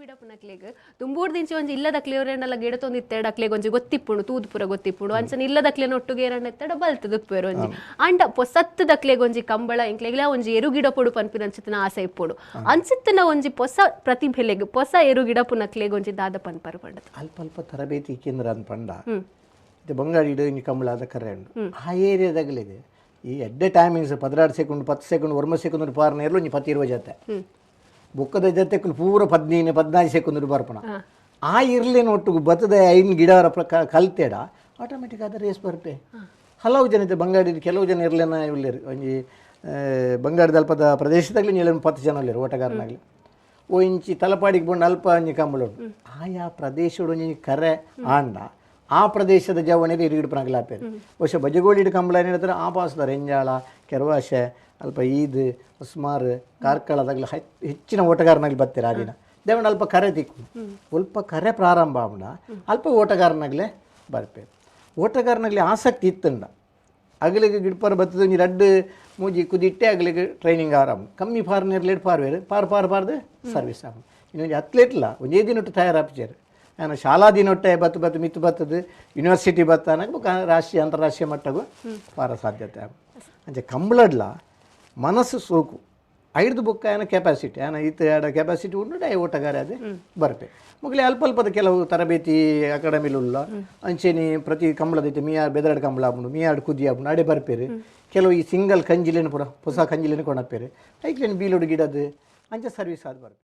ಗಿಡಪುನಕ್ಲೆಗ್ ತುಂಬೂಡ್ ದಿಂಚಿ ಒಂಜಿ ಇಲ್ಲದಕ್ಲೆ ಅವರೆಲ್ಲ ಗಿಡ ತೊಂದಿತ್ತೆಡ ಅಕ್ಲೆಗ್ ಒಂಜಿ ಗೊತ್ತಿಪ್ಪುಂಡು ತೂದು ಪೂರ ಗೊತ್ತಿಪ್ಪುಂಡು ಅಂಚನೆ ಇಲ್ಲದಕ್ಲೆನ ಒಟ್ಟುಗೆ ಏರಣ್ಣ ಎತ್ತಡ ಬಲ್ತದ ಉಪ್ಪೇರು ಒಂಜಿ ಅಂಡ ಪೊಸತ್ತದಕ್ಲೆಗ್ ಒಂಜಿ ಕಂಬಳ ಇಂಕ್ಲೆಗ್ಲ ಒಂಜಿ ಎರು ಗಿಡ ಪೊಡು ಪನ್ಪಿನ ಅಂಚಿತ್ತಿನ ಆಸೆ ಇಪ್ಪುಡು ಅಂಚಿತ್ತಿನ ಒಂಜಿ ಪೊಸ ಪ್ರತಿಭೆಲೆಗ್ ಪೊಸ ಎರು ಗಿಡ ಪುನಕ್ಲೆಗ್ ಒಂಜಿ ದಾದ ಪನ್ಪರು ಪಂಡ ಅಲ್ಪ ಅಲ್ಪ ತರಬೇತಿ ಕೇಂದ್ರ ಅಂತ ಪಂಡ ಇದು ಬಂಗಾಡಿಡು ಇನ್ನು ಕಂಬಳಾದ ಕರೆ ಉಂಡು ಆ ಏರಿಯಾದಾಗಲಿದೆ ಈ ಎಡ್ಡೆ ಟೈಮಿಂಗ್ಸ್ 16 ಸೆಕೆಂಡ್ 10 ಸೆಕೆಂಡ್ 1 ಸೆಕೆಂಡ್ ಪಾರ್ನ ಇರಲು ಒಂಜಿ 10-20 ಜೊತೆ ಬುಕ್ಕದ ಜೊತೆ ಪೂರ 15-14 ಸೆಕೆಂಡ್ ಬರ್ಪಣ ಆ ಇರ್ಲೇನು ಒಟ್ಟು ಬತ್ತದ 5 ಗಿಡರ ಕಲ್ತೆಡ ಆಟೋಮೆಟಿಕ್ ಆದ ರೇಸ್ ಬರ್ಪೆ ಹಲವು ಜನ ಇದೆ ಬಂಗಾಡಿ ಕೆಲವು ಜನ ಇರ್ಲೇನ ಇಲ್ಲಿರು ಒಂಜಿ ಬಂಗಾಡಿ ಅಲ್ಪದ ಪ್ರದೇಶದಾಗಲಿ ನೀನು 10 ಜನ ಇಲ್ಲಿರು ಓಟಗಾರನಾಗಲಿ ಓ ಇಂಚಿ ತಲಪಾಡಿಗೆ ಬಂದು ಅಲ್ಪ ಒಂಜಿ ಕಂಬಳ ಉಂಟು ಆಯಾ ಪ್ರದೇಶದ ಒಂಜಿ ಕರೆ ಆಂಡ ಆ ಪ್ರದೇಶದ ಜವಣಿಗೆ ಇರುಗಿಡು ಪ್ರಾಗ್ಲಾಪೇರು ವರ್ಷ ಬಜಗೋಳಿಡು ಕಂಬಳ ಏನು ಹೇಳ್ತಾರೆ ಆ ಪಾಸದ ರೆಂಜಾಳ ಕೆರವಾಶೆ ಅಲ್ಪ ಈದ್ ಉಸ್ಮಾರ್ ಕಾರ್ಕಳದಾಗಲಿ ಹೆಚ್ಚಿನ ಓಟಗಾರನಾಗಲಿ ಬರ್ತಾರೆ ಆ ದಿನ ದೇವಣ್ಣ ಅಲ್ಪ ಕರೆ ತಿಕ್ಕು ಸ್ವಲ್ಪ ಕರೆ ಪ್ರಾರಂಭ ಆಂಡ ಅಲ್ಪ ಓಟಗಾರನಾಗಲೇ ಬರ್ಪೇರು ಓಟಗಾರನಾಗಲಿ ಆಸಕ್ತಿ ಇತ್ತಂಡ ಅಗಲಿಗೆ ಗಿಡಪಾರ ಬರ್ತದೆ ನೀ ರಡ್ಡು ಮೂಜಿ ಕುದಿಟ್ಟೆ ಅಗಲಿಗೆ ಟ್ರೈನಿಂಗ್ ಆರಾಮ ಕಮ್ಮಿ ಪಾರ್ನ ಇರ್ಲೇಟ್ ಪಾರ್ವೇರು ಪಾರ್ದು ಸರ್ವಿಸ್ ಆಮ ಇನ್ನೊಂದು ಅತ್ಲೇಟ್ಲ ಒಂದೇ ದಿನೊಟ್ಟು ತಯಾರಾಪಿಚಾರು ನಾನು ಶಾಲಾ ದಿನೊಟ್ಟೆ ಬತ್ತು ಮಿತ್ತು ಬತ್ತದು ಯೂನಿವರ್ಸಿಟಿ ಬತ್ತಾನಾಗ ರಾಷ್ಟ್ರೀಯ ಅಂತಾರಾಷ್ಟ್ರೀಯ ಮಟ್ಟಗೂ ಪಾರ ಸಾಧ್ಯತೆ ಆಗ ಅಂಚೆ ಕಂಬಳಡ್ಲ ಮನಸ್ಸು ಸೋಕು ಐದು ಬುಕ್ಕ ಏನೋ ಕೆಪಾಸಿಟಿ ಏನೋ ಈತ ಎರಡು ಕೆಪಾಸಿಟಿ ಉಂಡು ಡೈ ಓಟಗಾರ ಅದೇ ಬರ್ಪೆ ಮುಗ್ಲಿ ಅಲ್ಪ ಅಲ್ಪದ ಕೆಲವು ತರಬೇತಿ ಅಕಾಡೆಮಿಲುಲ್ಲ ಅಂಚೆನಿ ಪ್ರತಿ ಕಂಬಳದೈತೆ ಮಿಯಾಡ್ ಬೆದರಡು ಕಂಬಳ ಆಪುಂಡು ಮಿಯಾಡ್ ಕುದಿ ಆಪುಂಡು ಅಡೆ ಬರ್ಪೇರು ಕೆಲವು ಈ ಸಿಂಗಲ್ ಕಂಜಿಲೇನು ಪೂರ ಹೊಸ ಕಂಜಿಲೇನು ಕೊಂಡಪ್ಪೇರು ಐಕ್ಲೇನು ಬೀಲೋಡು ಗಿಡದು ಅಂಚೆ ಸರ್ವಿಸ್ ಆದ ಬರ್ಪೆ.